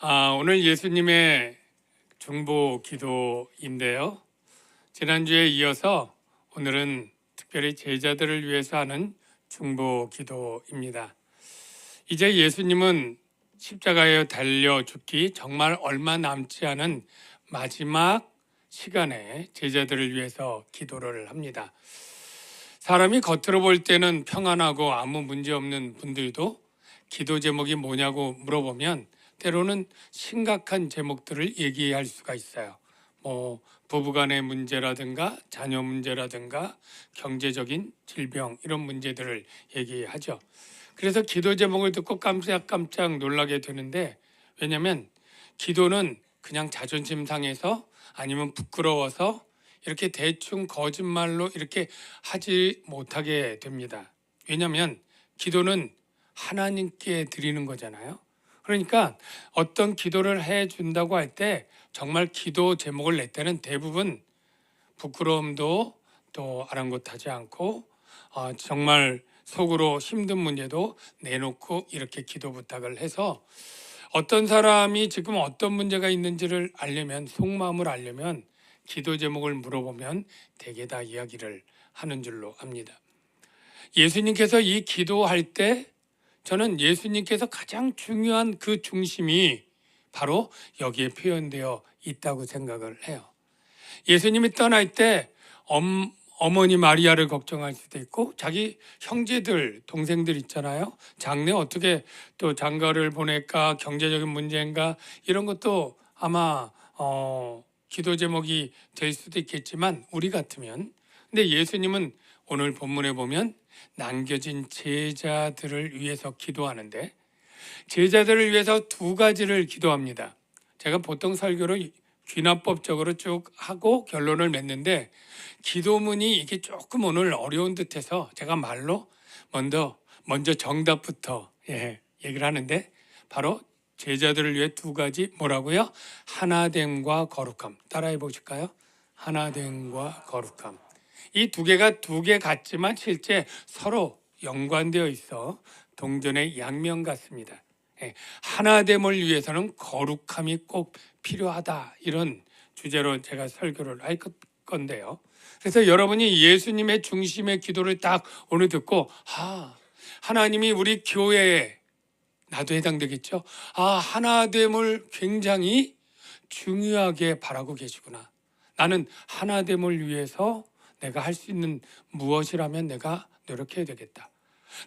오늘 예수님의 중보 기도인데요. 지난주에 이어서 오늘은 특별히 제자들을 위해서 하는 중보 기도입니다. 이제 예수님은 십자가에 달려 죽기 정말 얼마 남지 않은 마지막 시간에 제자들을 위해서 기도를 합니다. 사람이 겉으로 볼 때는 평안하고 아무 문제 없는 분들도 기도 제목이 뭐냐고 물어보면 때로는 심각한 제목들을 얘기할 수가 있어요. 부부간의 문제라든가 자녀 문제라든가 경제적인 질병 이런 문제들을 얘기하죠. 그래서 기도 제목을 듣고 깜짝깜짝 놀라게 되는데, 왜냐하면 기도는 그냥 자존심 상해서 아니면 부끄러워서 이렇게 대충 거짓말로 이렇게 하지 못하게 됩니다. 왜냐하면 기도는 하나님께 드리는 거잖아요. 그러니까 어떤 기도를 해준다고 할 때 정말 기도 제목을 낼 때는 대부분 부끄러움도 또 아랑곳하지 않고 정말 속으로 힘든 문제도 내놓고 이렇게 기도 부탁을 해서 어떤 사람이 지금 어떤 문제가 있는지를 알려면, 속마음을 알려면 기도 제목을 물어보면 대개 다 이야기를 하는 줄로 압니다. 예수님께서 이 기도할 때 저는 예수님께서 가장 중요한 그 중심이 바로 여기에 표현되어 있다고 생각을 해요. 예수님이 떠날 때 어머니 마리아를 걱정할 수도 있고 자기 형제들, 동생들 있잖아요. 장래 어떻게 또 장가를 보낼까, 경제적인 문제인가 이런 것도 아마 기도 제목이 될 수도 있겠지만 우리 같으면, 근데 예수님은 오늘 본문에 보면 남겨진 제자들을 위해서 기도하는데 제자들을 위해서 두 가지를 기도합니다. 제가 보통 설교로 귀납법적으로 쭉 하고 결론을 맺는데 기도문이 이게 조금 오늘 어려운 듯해서 제가 말로 먼저 정답부터 얘기를 하는데, 바로 제자들을 위해 두 가지 뭐라고요? 하나됨과 거룩함. 따라해 보실까요? 하나됨과 거룩함. 이 두 개가 두 개 같지만 실제 서로 연관되어 있어 동전의 양면 같습니다. 하나됨을 위해서는 거룩함이 꼭 필요하다, 이런 주제로 제가 설교를 할 건데요. 그래서 여러분이 예수님의 중심의 기도를 딱 오늘 듣고 하나님이 우리 교회에, 나도 해당되겠죠? 하나됨을 굉장히 중요하게 바라고 계시구나. 나는 하나됨을 위해서 내가 할 수 있는 무엇이라면 내가 노력해야 되겠다.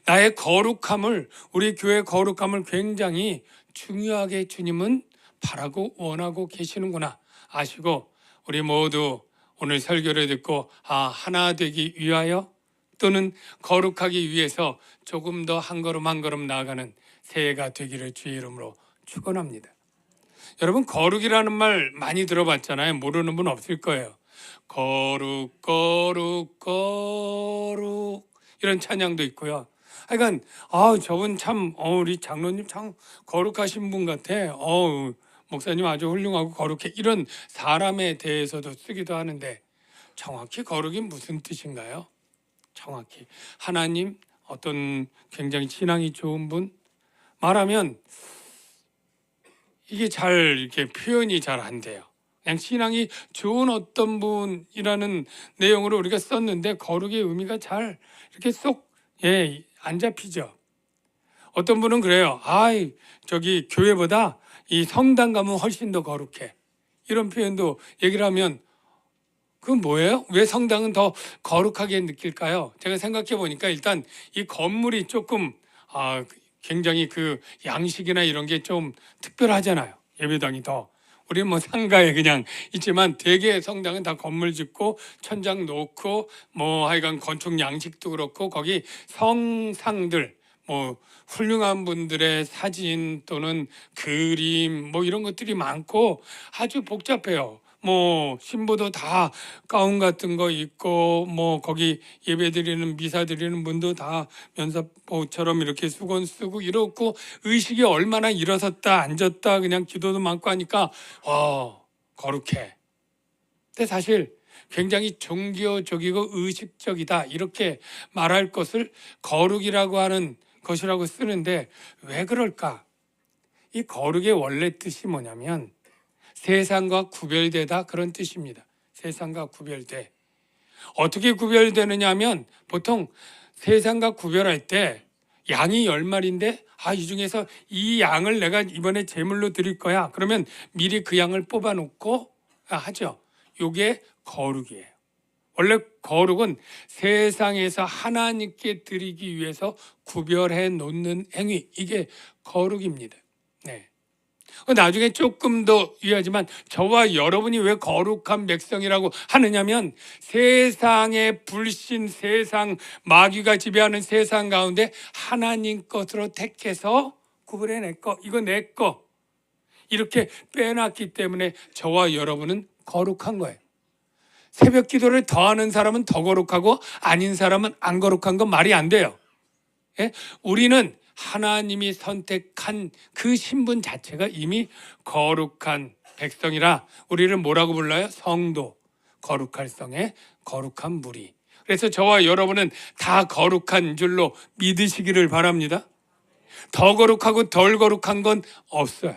나의 거룩함을, 우리 교회의 거룩함을 굉장히 중요하게 주님은 바라고 원하고 계시는구나 아시고, 우리 모두 오늘 설교를 듣고 하나 되기 위하여 또는 거룩하기 위해서 조금 더 한 걸음 한 걸음 나아가는 새해가 되기를 주의 이름으로 축원합니다. 여러분, 거룩이라는 말 많이 들어봤잖아요. 모르는 분 없을 거예요. 거룩 거룩 거룩 이런 찬양도 있고요. 하여간 저분 참 우리 장로님 참 거룩하신 분 같아. 목사님 아주 훌륭하고 거룩해, 이런 사람에 대해서도 쓰기도 하는데 정확히 거룩이 무슨 뜻인가요? 정확히 하나님, 어떤 굉장히 신앙이 좋은 분, 말하면 이게 잘 이렇게 표현이 잘 안 돼요. 그냥 신앙이 좋은 어떤 분이라는 내용으로 우리가 썼는데 거룩의 의미가 잘 이렇게 쏙 안 잡히죠. 어떤 분은 그래요. 저기 교회보다 이 성당 가면 훨씬 더 거룩해, 이런 표현도 얘기를 하면 그건 뭐예요? 왜 성당은 더 거룩하게 느낄까요? 제가 생각해 보니까 일단 이 건물이 조금 굉장히 그 양식이나 이런 게 좀 특별하잖아요. 예배당이 더, 우리는 뭐 상가에 그냥 있지만 대개 성당은 다 건물 짓고 천장 놓고 하여간 건축 양식도 그렇고 거기 성상들, 훌륭한 분들의 사진 또는 그림 이런 것들이 많고 아주 복잡해요. 신부도 다 가운 같은 거 입고 거기 예배 드리는 미사 드리는 분도 다 면사포처럼 이렇게 수건 쓰고 이렇고 의식이 얼마나 일어섰다 앉았다 그냥 기도도 많고 하니까 거룩해. 근데 사실 굉장히 종교적이고 의식적이다 이렇게 말할 것을 거룩이라고 하는 것이라고 쓰는데 왜 그럴까? 이 거룩의 원래 뜻이 뭐냐면 세상과 구별되다, 그런 뜻입니다. 세상과 구별돼. 어떻게 구별되느냐 하면 보통 세상과 구별할 때 양이 10마리인데 이 중에서 이 양을 내가 이번에 제물로 드릴 거야. 그러면 미리 그 양을 뽑아놓고 하죠. 이게 거룩이에요. 원래 거룩은 세상에서 하나님께 드리기 위해서 구별해 놓는 행위, 이게 거룩입니다. 네. 나중에 조금 더 이해하지만 저와 여러분이 왜 거룩한 백성이라고 하느냐면 세상의 불신, 세상 마귀가 지배하는 세상 가운데 하나님 것으로 택해서 구분해 내 거, 이거 내 거 이렇게 빼놨기 때문에 저와 여러분은 거룩한 거예요. 새벽 기도를 더 하는 사람은 더 거룩하고 아닌 사람은 안 거룩한 건 말이 안 돼요. 예? 우리는 하나님이 선택한 그 신분 자체가 이미 거룩한 백성이라 우리를 뭐라고 불러요? 성도, 거룩할 성의 거룩한 무리. 그래서 저와 여러분은 다 거룩한 줄로 믿으시기를 바랍니다. 더 거룩하고 덜 거룩한 건 없어요.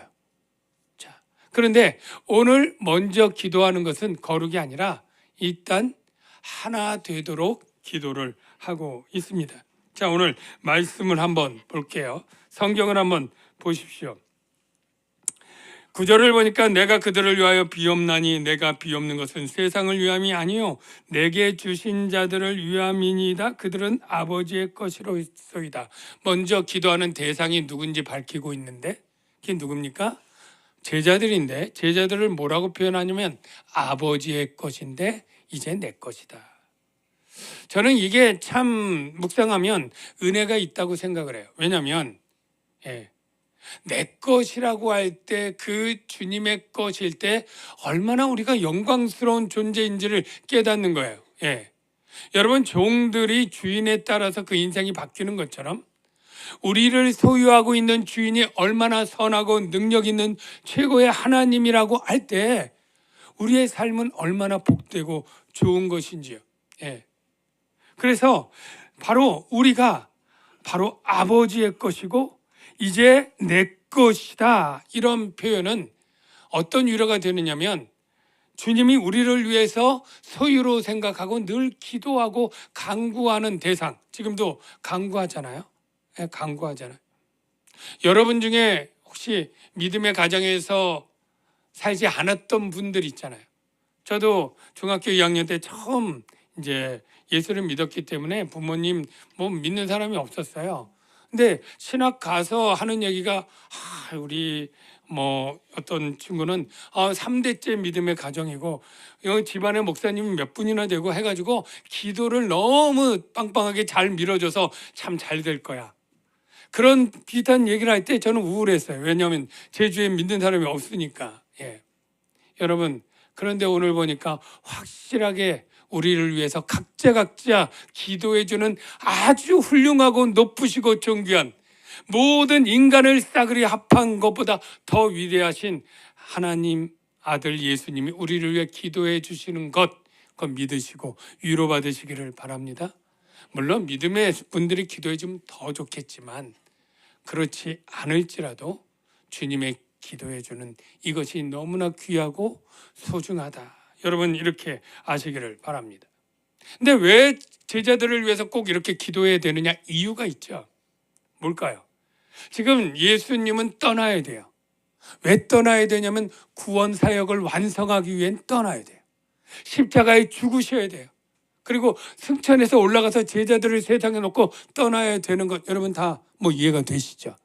자, 그런데 오늘 먼저 기도하는 것은 거룩이 아니라 일단 하나 되도록 기도를 하고 있습니다. 자, 오늘 말씀을 한번 볼게요. 성경을 한번 보십시오. 9절을 보니까 내가 그들을 위하여 비옵나니 내가 비옵는 것은 세상을 위함이 아니요 내게 주신 자들을 위함이니이다. 그들은 아버지의 것이로소이다. 먼저 기도하는 대상이 누군지 밝히고 있는데 그게 누굽니까? 제자들인데 제자들을 뭐라고 표현하냐면 아버지의 것인데 이제 내 것이다. 저는 이게 참 묵상하면 은혜가 있다고 생각을 해요. 왜냐하면 내 것이라고 할 때 그 주님의 것일 때 얼마나 우리가 영광스러운 존재인지를 깨닫는 거예요. 여러분, 종들이 주인에 따라서 그 인생이 바뀌는 것처럼 우리를 소유하고 있는 주인이 얼마나 선하고 능력 있는 최고의 하나님이라고 할 때 우리의 삶은 얼마나 복되고 좋은 것인지요. 그래서 바로 우리가 바로 아버지의 것이고 이제 내 것이다, 이런 표현은 어떤 위로가 되느냐면 주님이 우리를 위해서 소유로 생각하고 늘 기도하고 간구하는 대상, 지금도 간구하잖아요. 간구하잖아요. 여러분 중에 혹시 믿음의 가정에서 살지 않았던 분들 있잖아요. 저도 중학교 2학년 때 처음 이제 예수를 믿었기 때문에 부모님 믿는 사람이 없었어요. 근데 신학 가서 하는 얘기가 우리 어떤 친구는 3대째 믿음의 가정이고 여기 집안에 목사님이 몇 분이나 되고 해가지고 기도를 너무 빵빵하게 잘 밀어줘서 참 잘 될 거야. 그런 비슷한 얘기를 할 때 저는 우울했어요. 왜냐하면 제 주위에 믿는 사람이 없으니까. 여러분, 그런데 오늘 보니까 확실하게 우리를 위해서 각자 기도해주는 아주 훌륭하고 높으시고 존귀한 모든 인간을 싸그리 합한 것보다 더 위대하신 하나님 아들 예수님이 우리를 위해 기도해 주시는 것, 그거 믿으시고 위로받으시기를 바랍니다. 물론 믿음의 분들이 기도해 주면 더 좋겠지만 그렇지 않을지라도 주님의 기도해 주는 이것이 너무나 귀하고 소중하다. 여러분, 이렇게 아시기를 바랍니다. 근데 왜 제자들을 위해서 꼭 이렇게 기도해야 되느냐? 이유가 있죠. 뭘까요? 지금 예수님은 떠나야 돼요. 왜 떠나야 되냐면 구원 사역을 완성하기 위해 떠나야 돼요. 십자가에 죽으셔야 돼요. 그리고 승천해서 올라가서 제자들을 세상에 놓고 떠나야 되는 것, 여러분 다 이해가 되시죠?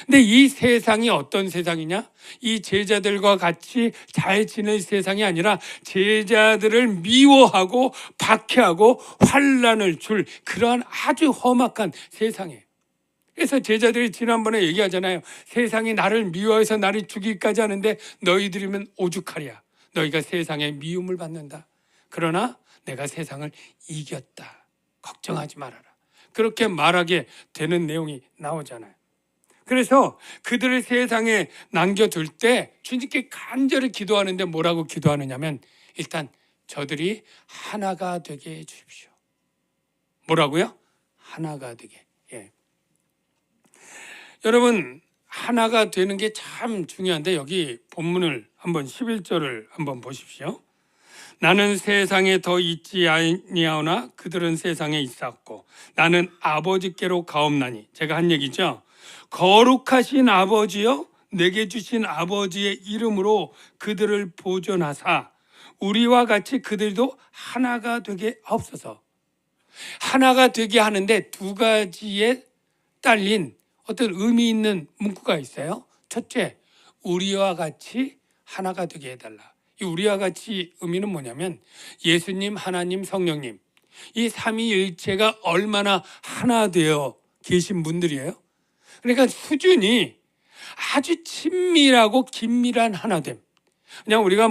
근데 이 세상이 어떤 세상이냐? 이 제자들과 같이 잘 지낼 세상이 아니라 제자들을 미워하고 박해하고 환난을 줄 그러한 아주 험악한 세상이에요. 그래서 제자들이 지난번에 얘기하잖아요. 세상이 나를 미워해서 나를 죽이기까지 하는데 너희들이면 오죽하랴. 너희가 세상의 미움을 받는다. 그러나 내가 세상을 이겼다. 걱정하지 말아라. 그렇게 말하게 되는 내용이 나오잖아요. 그래서 그들을 세상에 남겨둘 때 주님께 간절히 기도하는데 뭐라고 기도하느냐면 일단 저들이 하나가 되게 해주십시오. 뭐라고요? 하나가 되게. 여러분, 하나가 되는 게 참 중요한데 여기 본문을 한번 11절을 한번 보십시오. 나는 세상에 더 있지 아니하오나 그들은 세상에 있었고 나는 아버지께로 가옵나니. 제가 한 얘기죠. 거룩하신 아버지여 내게 주신 아버지의 이름으로 그들을 보존하사 우리와 같이 그들도 하나가 되게 하옵소서. 하나가 되게 하는데 두 가지에 딸린 어떤 의미 있는 문구가 있어요. 첫째, 우리와 같이 하나가 되게 해달라. 이 우리와 같이 의미는 뭐냐면 예수님, 하나님, 성령님 이 삼위일체가 얼마나 하나 되어 계신 분들이에요. 그러니까 수준이 아주 친밀하고 긴밀한 하나됨. 그냥 우리가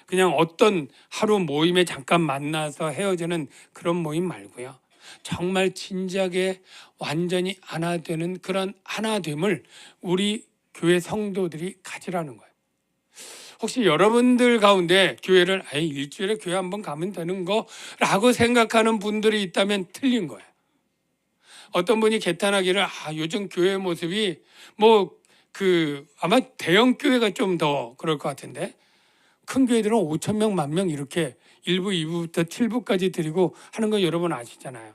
그냥 어떤 하루 모임에 잠깐 만나서 헤어지는 그런 모임 말고요. 정말 진지하게 완전히 하나 되는 그런 하나됨을 우리 교회 성도들이 가지라는 거예요. 혹시 여러분들 가운데 교회를 일주일에 교회 한번 가면 되는 거라고 생각하는 분들이 있다면 틀린 거예요. 어떤 분이 개탄하기를 요즘 교회 모습이 아마 대형 교회가 좀 더 그럴 것 같은데 큰 교회들은 5천 명, 1만 명 이렇게 1부, 2부부터 7부까지 드리고 하는 거 여러분 아시잖아요.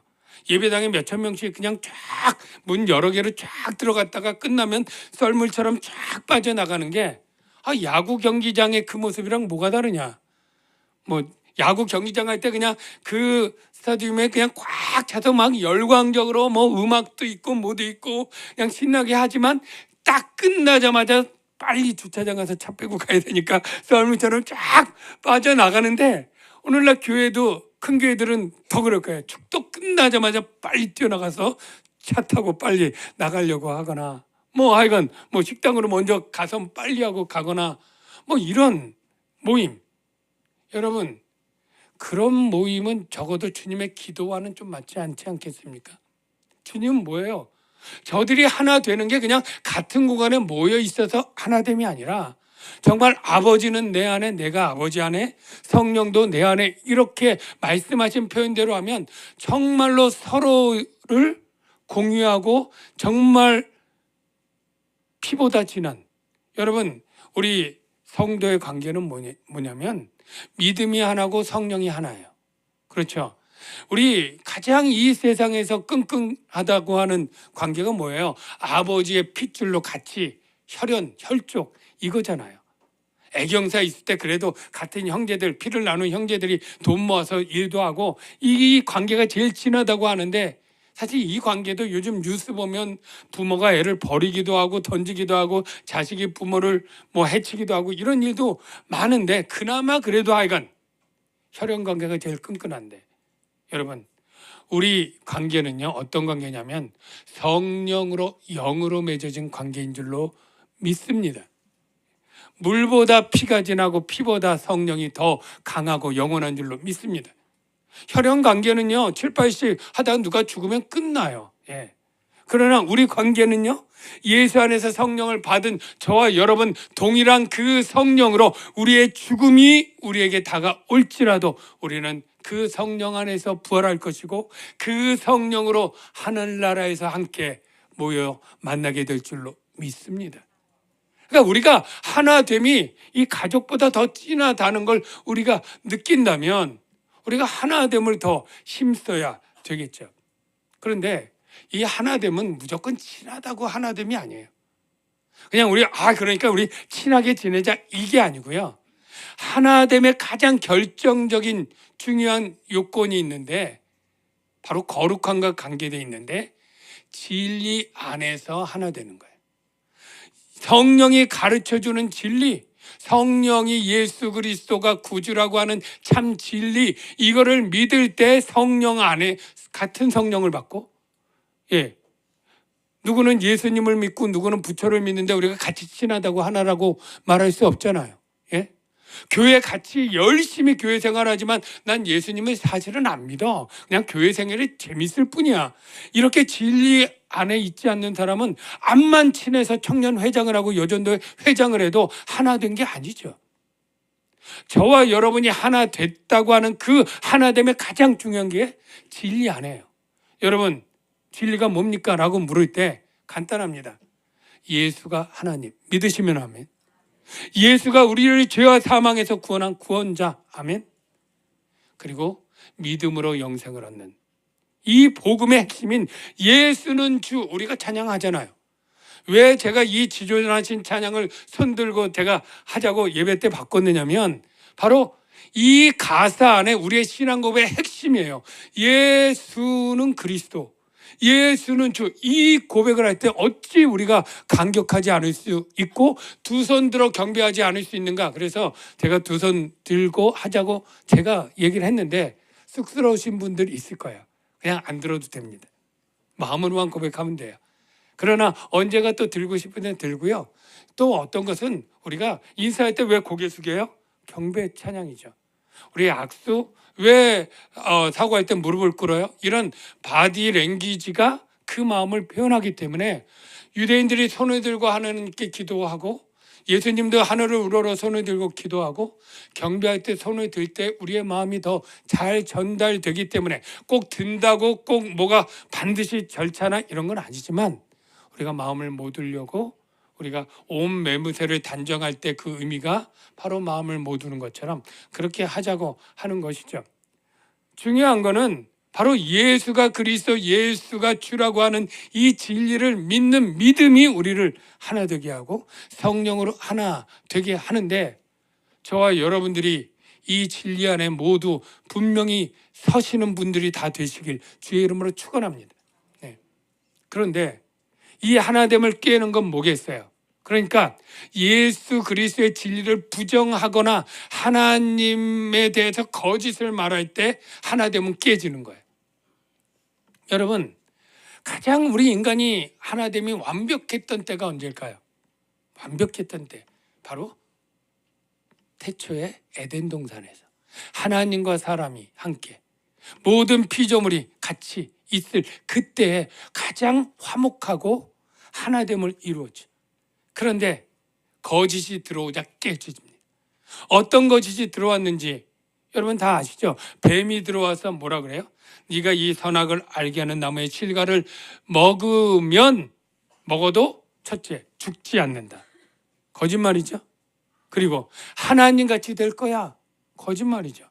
예배당에 몇천 명씩 그냥 쫙 문 여러 개로 쫙 들어갔다가 끝나면 썰물처럼 쫙 빠져나가는 게 야구 경기장의 그 모습이랑 뭐가 다르냐. 야구 경기장 할 때 그냥 그 스타디움에 그냥 꽉 차서 막 열광적으로 음악도 있고 뭐도 있고 그냥 신나게 하지만 딱 끝나자마자 빨리 주차장 가서 차 빼고 가야 되니까 썰물처럼 쫙 빠져나가는데 오늘날 교회도 큰 교회들은 더 그럴 거예요. 축도 끝나자마자 빨리 뛰어나가서 차 타고 빨리 나가려고 하거나 하여간 식당으로 먼저 가서 빨리 하고 가거나 이런 모임. 여러분 그런 모임은 적어도 주님의 기도와는 좀 맞지 않지 않겠습니까? 주님은 뭐예요? 저들이 하나 되는 게 그냥 같은 공간에 모여 있어서 하나됨이 아니라 정말 아버지는 내 안에 내가 아버지 안에 성령도 내 안에 이렇게 말씀하신 표현대로 하면 정말로 서로를 공유하고 정말 피보다 진한 여러분 우리 성도의 관계는 뭐냐면 믿음이 하나고 성령이 하나예요. 그렇죠? 우리 가장 이 세상에서 끈끈하다고 하는 관계가 뭐예요? 아버지의 핏줄로 같이 혈족 이거잖아요. 애경사 있을 때 그래도 같은 형제들 피를 나눈 형제들이 돈 모아서 일도 하고 이 관계가 제일 친하다고 하는데 사실 이 관계도 요즘 뉴스 보면 부모가 애를 버리기도 하고 던지기도 하고 자식이 부모를 해치기도 하고 이런 일도 많은데 그나마 그래도 하여간 혈연 관계가 제일 끈끈한데 여러분 우리 관계는요 어떤 관계냐면 성령으로 영으로 맺어진 관계인 줄로 믿습니다. 물보다 피가 진하고 피보다 성령이 더 강하고 영원한 줄로 믿습니다. 혈연 관계는요 7, 8씩 하다가 누가 죽으면 끝나요. 그러나 우리 관계는요 예수 안에서 성령을 받은 저와 여러분 동일한 그 성령으로 우리의 죽음이 우리에게 다가올지라도 우리는 그 성령 안에서 부활할 것이고 그 성령으로 하늘나라에서 함께 모여 만나게 될 줄로 믿습니다. 그러니까 우리가 하나됨이 이 가족보다 더 진하다는 걸 우리가 느낀다면 우리가 하나됨을 더 힘써야 되겠죠. 그런데 이 하나됨은 무조건 친하다고 하나됨이 아니에요. 그냥 그러니까 우리 친하게 지내자 이게 아니고요. 하나됨의 가장 결정적인 중요한 요건이 있는데 바로 거룩함과 관계되어 있는데 진리 안에서 하나 되는 거예요. 성령이 가르쳐주는 진리, 성령이 예수 그리스도가 구주라고 하는 참 진리 이거를 믿을 때 성령 안에 같은 성령을 받고 누구는 예수님을 믿고 누구는 부처를 믿는데 우리가 같이 친하다고 하나라고 말할 수 없잖아요. 교회 같이 열심히 교회 생활하지만 난 예수님을 사실은 안 믿어. 그냥 교회 생활이 재밌을 뿐이야. 이렇게 진리 안에 있지 않는 사람은 암만 친해서 청년 회장을 하고 여전도 회장을 해도 하나 된 게 아니죠. 저와 여러분이 하나 됐다고 하는 그 하나됨의 가장 중요한 게 진리 안에요. 여러분 진리가 뭡니까? 라고 물을 때 간단합니다. 예수가 하나님. 믿으시면 아멘. 예수가 우리를 죄와 사망에서 구원한 구원자. 아멘. 그리고 믿음으로 영생을 얻는 이 복음의 핵심인 예수는 주, 우리가 찬양하잖아요. 왜 제가 이 지존하신 찬양을 손들고 제가 하자고 예배 때 바꿨느냐면 바로 이 가사 안에 우리의 신앙 고백의 핵심이에요. 예수는 그리스도, 예수는 주. 이 고백을 할 때 어찌 우리가 감격하지 않을 수 있고 두 손 들어 경배하지 않을 수 있는가. 그래서 제가 두 손 들고 하자고 제가 얘기를 했는데 쑥스러우신 분들이 있을 거예요. 그냥 안 들어도 됩니다. 마음으로만 고백하면 돼요. 그러나 언제가 또 들고 싶을 때 들고요. 또 어떤 것은 우리가 인사할 때 왜 고개 숙여요? 경배 찬양이죠. 우리 악수 왜 사고할 때 무릎을 꿇어요? 이런 바디 랭귀지가 그 마음을 표현하기 때문에 유대인들이 손을 들고 하나님께 기도하고 예수님도 하늘을 우러러 손을 들고 기도하고 경배할 때 손을 들 때 우리의 마음이 더 잘 전달되기 때문에 꼭 든다고 꼭 뭐가 반드시 절차나 이런 건 아니지만 우리가 마음을 모으려고 우리가 온 매무새를 단정할 때 그 의미가 바로 마음을 모두는 것처럼 그렇게 하자고 하는 것이죠. 중요한 거는 바로 예수가 그리스도, 예수가 주라고 하는 이 진리를 믿는 믿음이 우리를 하나 되게 하고 성령으로 하나 되게 하는데 저와 여러분들이 이 진리 안에 모두 분명히 서시는 분들이 다 되시길 주의 이름으로 축원합니다. 네. 그런데 이 하나됨을 깨는 건 뭐겠어요? 그러니까 예수 그리스도의 진리를 부정하거나 하나님에 대해서 거짓을 말할 때 하나됨은 깨지는 거예요. 여러분, 가장 우리 인간이 하나됨이 완벽했던 때가 언제일까요? 완벽했던 때 바로 태초의 에덴 동산에서 하나님과 사람이 함께 모든 피조물이 같이 있을 그때에 가장 화목하고 하나됨을 이루었죠. 그런데 거짓이 들어오자 깨집니다. 어떤 거짓이 들어왔는지 여러분 다 아시죠? 뱀이 들어와서 뭐라 그래요? 네가 이 선악을 알게 하는 나무의 실과를 먹어도 첫째 죽지 않는다. 거짓말이죠. 그리고 하나님 같이 될 거야. 거짓말이죠.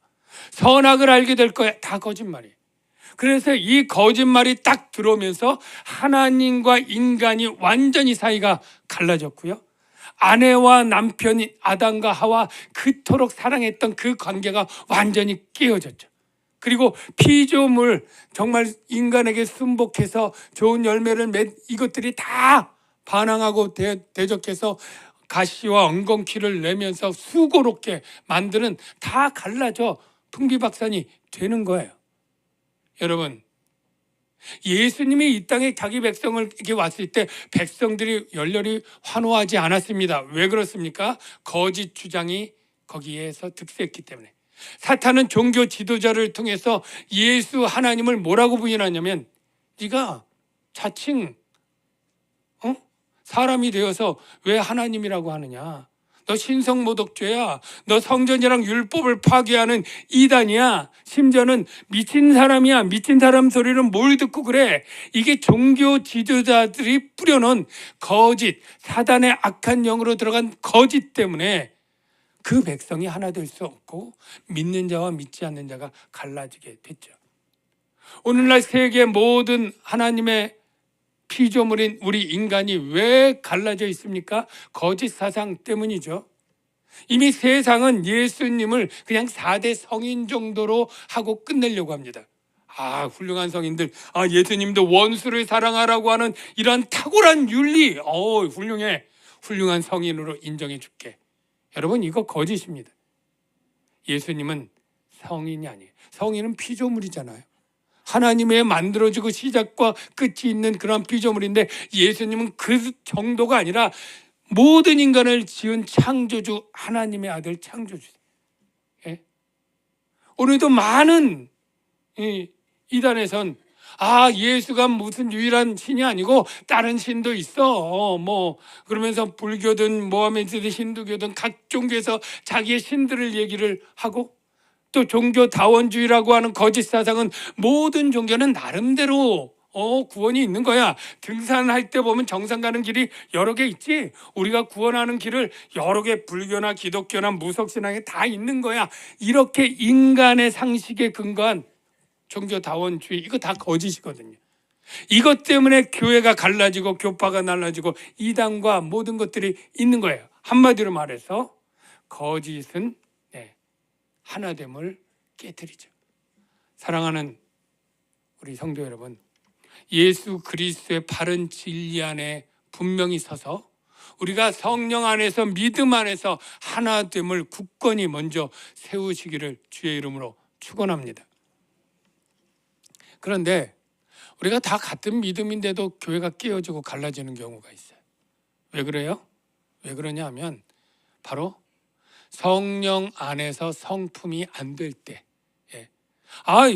선악을 알게 될 거야. 다 거짓말이에요. 그래서 이 거짓말이 딱 들어오면서 하나님과 인간이 완전히 사이가 갈라졌고요. 아내와 남편인 아담과 하와 그토록 사랑했던 그 관계가 완전히 깨어졌죠. 그리고 피조물 정말 인간에게 순복해서 좋은 열매를 맺 이것들이 다 반항하고 대적해서 가시와 엉겅퀴를 내면서 수고롭게 만드는 다 갈라져 풍비박산이 되는 거예요. 여러분, 예수님이 이 땅에 자기 백성을 이렇게 왔을 때 백성들이 열렬히 환호하지 않았습니다. 왜 그렇습니까? 거짓 주장이 거기에서 득세했기 때문에. 사탄은 종교 지도자를 통해서 예수 하나님을 뭐라고 부인하냐면 네가 자칭 사람이 되어서 왜 하나님이라고 하느냐? 너 신성모독죄야. 너 성전이랑 율법을 파괴하는 이단이야. 심지어는 미친 사람이야. 미친 사람 소리는 뭘 듣고 그래? 이게 종교 지도자들이 뿌려놓은 거짓, 사단의 악한 영으로 들어간 거짓 때문에 그 백성이 하나 될 수 없고 믿는 자와 믿지 않는 자가 갈라지게 됐죠. 오늘날 세계 모든 하나님의 피조물인 우리 인간이 왜 갈라져 있습니까? 거짓 사상 때문이죠. 이미 세상은 예수님을 그냥 4대 성인 정도로 하고 끝내려고 합니다. 훌륭한 성인들, 예수님도 원수를 사랑하라고 하는 이런 탁월한 윤리, 훌륭해. 훌륭한 성인으로 인정해 줄게. 여러분, 이거 거짓입니다. 예수님은 성인이 아니에요. 성인은 피조물이잖아요. 하나님의 만들어지고 시작과 끝이 있는 그런 피조물인데 예수님은 그 정도가 아니라 모든 인간을 지은 창조주, 하나님의 아들 창조주. 예? 오늘도 많은 이단에선 예수가 무슨 유일한 신이 아니고 다른 신도 있어. 그러면서 불교든 모하메드든 힌두교든 각 종교에서 자기의 신들을 얘기를 하고 또 종교 다원주의라고 하는 거짓 사상은 모든 종교는 나름대로 구원이 있는 거야. 등산할 때 보면 정상 가는 길이 여러 개 있지. 우리가 구원하는 길을 여러 개, 불교나 기독교나 무속신앙에 다 있는 거야. 이렇게 인간의 상식에 근거한 종교다원주의, 이거 다 거짓이거든요. 이것 때문에 교회가 갈라지고 교파가 날라지고 이단과 모든 것들이 있는 거예요. 한마디로 말해서 거짓은 하나됨을 깨뜨리죠. 사랑하는 우리 성도 여러분, 예수 그리스도의 바른 진리 안에 분명히 서서 우리가 성령 안에서 믿음 안에서 하나됨을 굳건히 먼저 세우시기를 주의 이름으로 축원합니다. 그런데 우리가 다 같은 믿음인데도 교회가 깨어지고 갈라지는 경우가 있어요. 왜 그래요? 왜 그러냐 하면 바로 성령 안에서 성품이 안 될 때.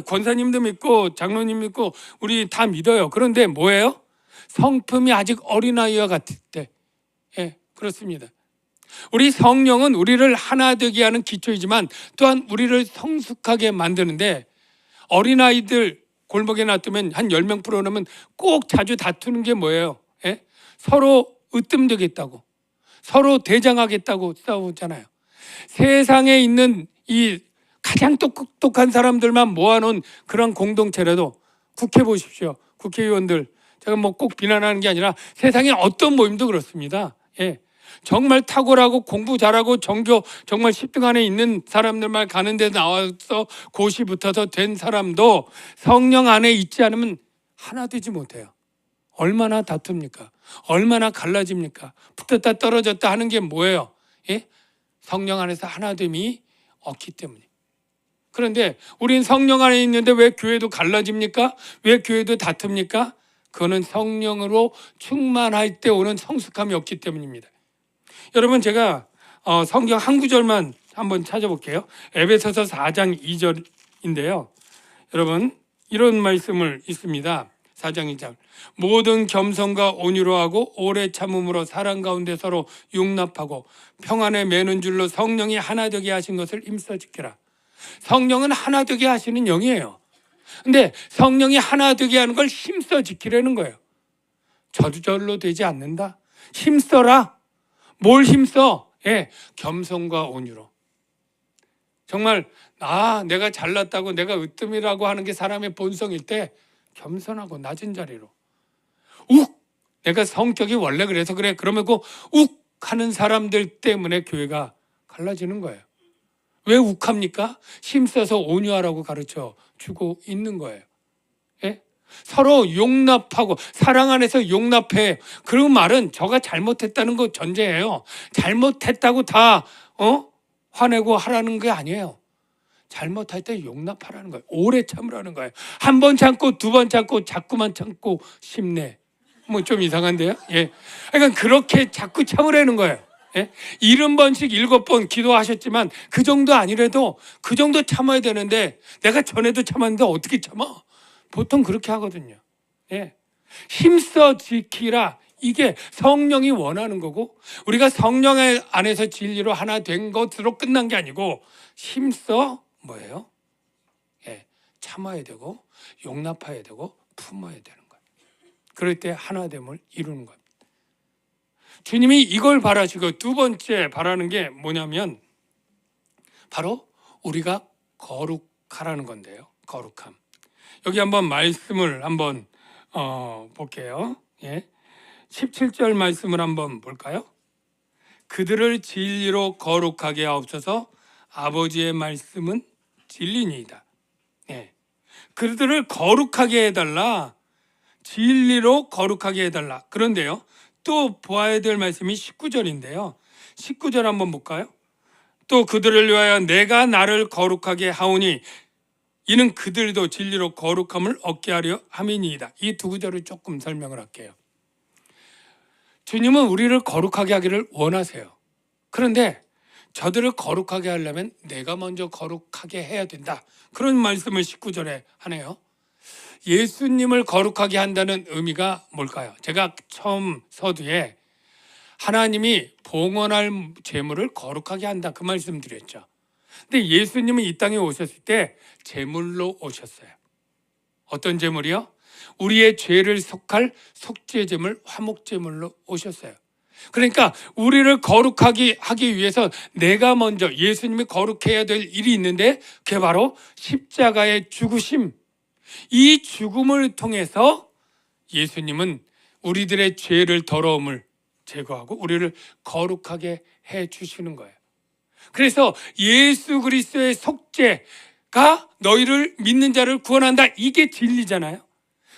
권사님도 믿고 장로님 믿고 우리 다 믿어요. 그런데 뭐예요? 성품이 아직 어린아이와 같을 때. 그렇습니다. 우리 성령은 우리를 하나 되게 하는 기초이지만 또한 우리를 성숙하게 만드는데, 어린아이들 골목에 놔두면 한 10명 풀어놓으면 꼭 자주 다투는 게 뭐예요? 서로 으뜸되겠다고, 서로 대장하겠다고 싸우잖아요. 세상에 있는 이 가장 똑똑한 사람들만 모아놓은 그런 공동체라도, 국회 보십시오. 국회의원들, 제가 뭐 꼭 비난하는 게 아니라 세상에 어떤 모임도 그렇습니다. 정말 탁월하고 공부 잘하고 전교 정말 10등 안에 있는 사람들만 가는 데 나와서 고시 붙어서 된 사람도 성령 안에 있지 않으면 하나 되지 못해요. 얼마나 다툽니까? 얼마나 갈라집니까? 붙었다 떨어졌다 하는 게 뭐예요? 성령 안에서 하나됨이 없기 때문에. 그런데 우린 성령 안에 있는데 왜 교회도 갈라집니까? 왜 교회도 다툽니까? 그거는 성령으로 충만할 때 오는 성숙함이 없기 때문입니다. 여러분, 제가 성경 한 구절만 한번 찾아볼게요. 에베소서 4장 2절인데요. 여러분, 이런 말씀을 있습니다. 4장 2절. 모든 겸손과 온유로 하고 오래 참음으로 사랑 가운데 서로 용납하고 평안에 매는 줄로 성령이 하나 되게 하신 것을 힘써 지켜라. 성령은 하나 되게 하시는 영이에요. 근데 성령이 하나 되게 하는 걸 힘써 지키라는 거예요. 저절로 되지 않는다. 힘써라. 뭘 힘써? 겸손과 온유로. 정말 내가 잘났다고, 내가 으뜸이라고 하는 게 사람의 본성일 때 겸손하고 낮은 자리로 내가 성격이 원래 그래서 그래, 그러면 욱 하는 사람들 때문에 교회가 갈라지는 거예요. 왜 욱합니까? 힘써서 온유하라고 가르쳐 주고 있는 거예요. 서로 용납하고 사랑 안에서 용납해. 그 말은 저가 잘못했다는 거 전제예요. 잘못했다고 다 화내고 하라는 게 아니에요. 잘못할 때 용납하라는 거예요. 오래 참으라는 거예요. 한 번 참고 두 번 참고 자꾸만 참고 심내. 뭐 좀 이상한데요? 그러니까 그렇게 자꾸 참으라는 거예요. 70번씩 7번 기도하셨지만 그 정도 아니래도 그 정도 참아야 되는데, 내가 전에도 참았는데 어떻게 참아? 보통 그렇게 하거든요. 힘써 지키라. 이게 성령이 원하는 거고, 우리가 성령 안에서 진리로 하나 된 것으로 끝난 게 아니고 힘써 뭐예요? 참아야 되고 용납해야 되고 품어야 되는 거예요. 그럴 때 하나됨을 이루는 겁니다. 주님이 이걸 바라시고 두 번째 바라는 게 뭐냐면 바로 우리가 거룩하라는 건데요. 거룩함. 여기 한번 말씀을 한번 볼게요. 17절 말씀을 한번 볼까요? 그들을 진리로 거룩하게 하옵소서. 아버지의 말씀은 진리니이다. 그들을 거룩하게 해달라. 진리로 거룩하게 해달라. 그런데요, 또 보아야 될 말씀이 19절인데요. 19절 한번 볼까요? 또 그들을 위하여 내가 나를 거룩하게 하오니 이는 그들도 진리로 거룩함을 얻게 하려 함이니이다. 이 두 구절을 조금 설명을 할게요. 주님은 우리를 거룩하게 하기를 원하세요. 그런데 저들을 거룩하게 하려면 내가 먼저 거룩하게 해야 된다. 그런 말씀을 19절에 하네요. 예수님을 거룩하게 한다는 의미가 뭘까요? 제가 처음 서두에 하나님이 봉헌할 제물을 거룩하게 한다, 그 말씀 드렸죠. 근데 예수님은 이 땅에 오셨을 때 제물로 오셨어요. 어떤 제물이요? 우리의 죄를 속할 속죄제물 화목제물로 오셨어요. 그러니까 우리를 거룩하게 하기 위해서 내가 먼저 예수님이 거룩해야 될 일이 있는데 그게 바로 십자가의 죽으심. 이 죽음을 통해서 예수님은 우리들의 죄를 더러움을 제거하고 우리를 거룩하게 해 주시는 거예요. 그래서 예수 그리스도의 속죄가 너희를 믿는 자를 구원한다. 이게 진리잖아요.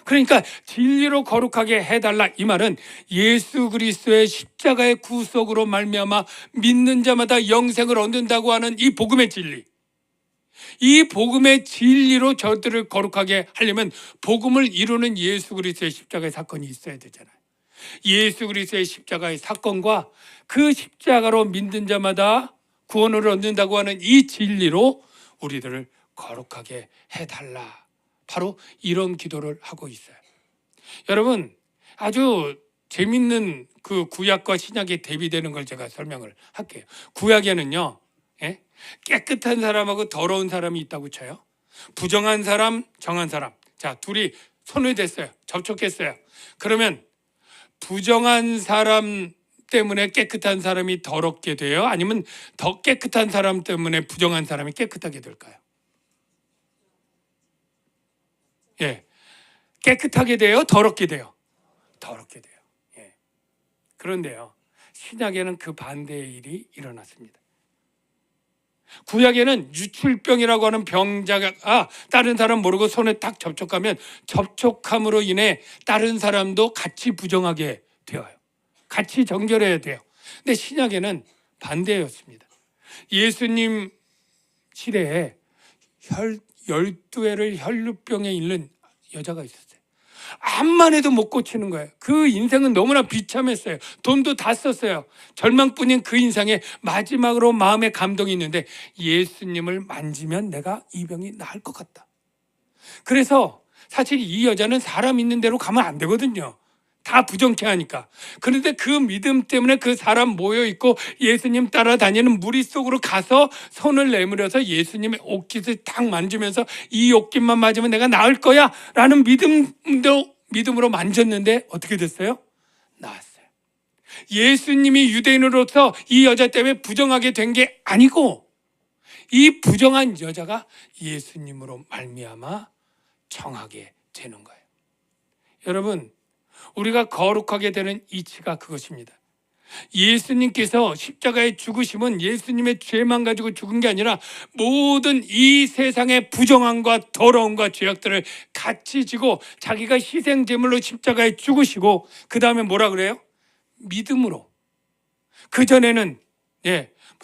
그러니까 진리로 거룩하게 해달라 이 말은 예수 그리스도의 십자가의 구속으로 말미암아 믿는 자마다 영생을 얻는다고 하는 이 복음의 진리. 이 복음의 진리로 저들을 거룩하게 하려면 복음을 이루는 예수 그리스도의 십자가의 사건이 있어야 되잖아요. 예수 그리스도의 십자가의 사건과 그 십자가로 믿는 자마다 구원을 얻는다고 하는 이 진리로 우리들을 거룩하게 해달라. 바로 이런 기도를 하고 있어요. 여러분, 아주 재밌는 그 구약과 신약이 대비되는 걸 제가 설명을 할게요. 구약에는요, 깨끗한 사람하고 더러운 사람이 있다고 쳐요. 부정한 사람, 정한 사람. 자, 둘이 손을 댔어요. 접촉했어요. 그러면 부정한 사람 때문에 깨끗한 사람이 더럽게 돼요? 아니면 더 깨끗한 사람 때문에 부정한 사람이 깨끗하게 될까요? 예, 깨끗하게 돼요? 더럽게 돼요? 더럽게 돼요. 예. 그런데요, 신약에는 그 반대의 일이 일어났습니다. 구약에는 유출병이라고 하는 병자가 다른 사람 모르고 손에 딱 접촉하면 접촉함으로 인해 다른 사람도 같이 부정하게 되어요. 같이 정결해야 돼요. 근데 신약에는 반대였습니다. 예수님 시대에 12회를 혈루병에 잃는 여자가 있었어요. 암만 해도 못 고치는 거예요. 그 인생은 너무나 비참했어요. 돈도 다 썼어요. 절망뿐인 그 인생에 마지막으로 마음에 감동이 있는데 예수님을 만지면 내가 이 병이 나을 것 같다. 그래서 사실 이 여자는 사람 있는 대로 가면 안 되거든요. 다 부정케 하니까. 그런데 그 믿음 때문에 그 사람 모여있고 예수님 따라다니는 무리 속으로 가서 손을 내밀어서 예수님의 옷깃을 딱 만지면서 이 옷깃만 맞으면 내가 나을 거야 라는 믿음으로 만졌는데 어떻게 됐어요? 나았어요. 예수님이 유대인으로서 이 여자 때문에 부정하게 된 게 아니고 이 부정한 여자가 예수님으로 말미암아 정하게 되는 거예요. 여러분, 우리가 거룩하게 되는 이치가 그것입니다. 예수님께서 십자가의 죽으심은 예수님의 죄만 가지고 죽은 게 아니라 모든 이 세상의 부정함과 더러움과 죄악들을 같이 지고 자기가 희생제물로 십자가에 죽으시고 그 다음에 뭐라 그래요? 믿음으로. 그전에는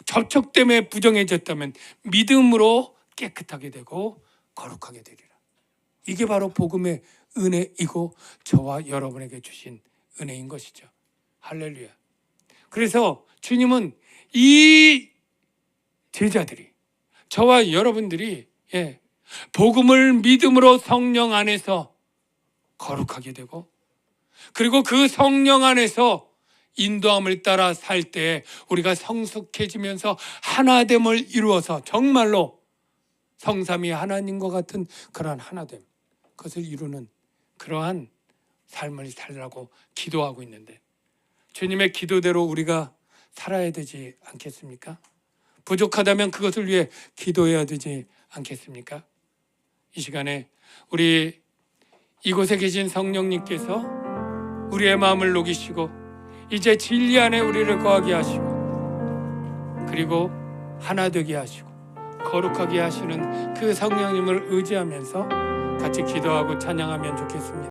접촉 때문에 부정해졌다면 믿음으로 깨끗하게 되고 거룩하게 되리라. 이게 바로 복음의 은혜이고 저와 여러분에게 주신 은혜인 것이죠. 할렐루야. 그래서 주님은 이 제자들이, 저와 여러분들이 복음을 믿음으로 성령 안에서 거룩하게 되고 그리고 그 성령 안에서 인도함을 따라 살 때 우리가 성숙해지면서 하나됨을 이루어서 정말로 성삼위 하나님과 같은 그러한 하나됨, 그것을 이루는 그러한 삶을 살라고 기도하고 있는데 주님의 기도대로 우리가 살아야 되지 않겠습니까? 부족하다면 그것을 위해 기도해야 되지 않겠습니까? 이 시간에 우리 이곳에 계신 성령님께서 우리의 마음을 녹이시고 이제 진리 안에 우리를 거하게 하시고 그리고 하나 되게 하시고 거룩하게 하시는 그 성령님을 의지하면서 같이 기도하고 찬양하면 좋겠습니다.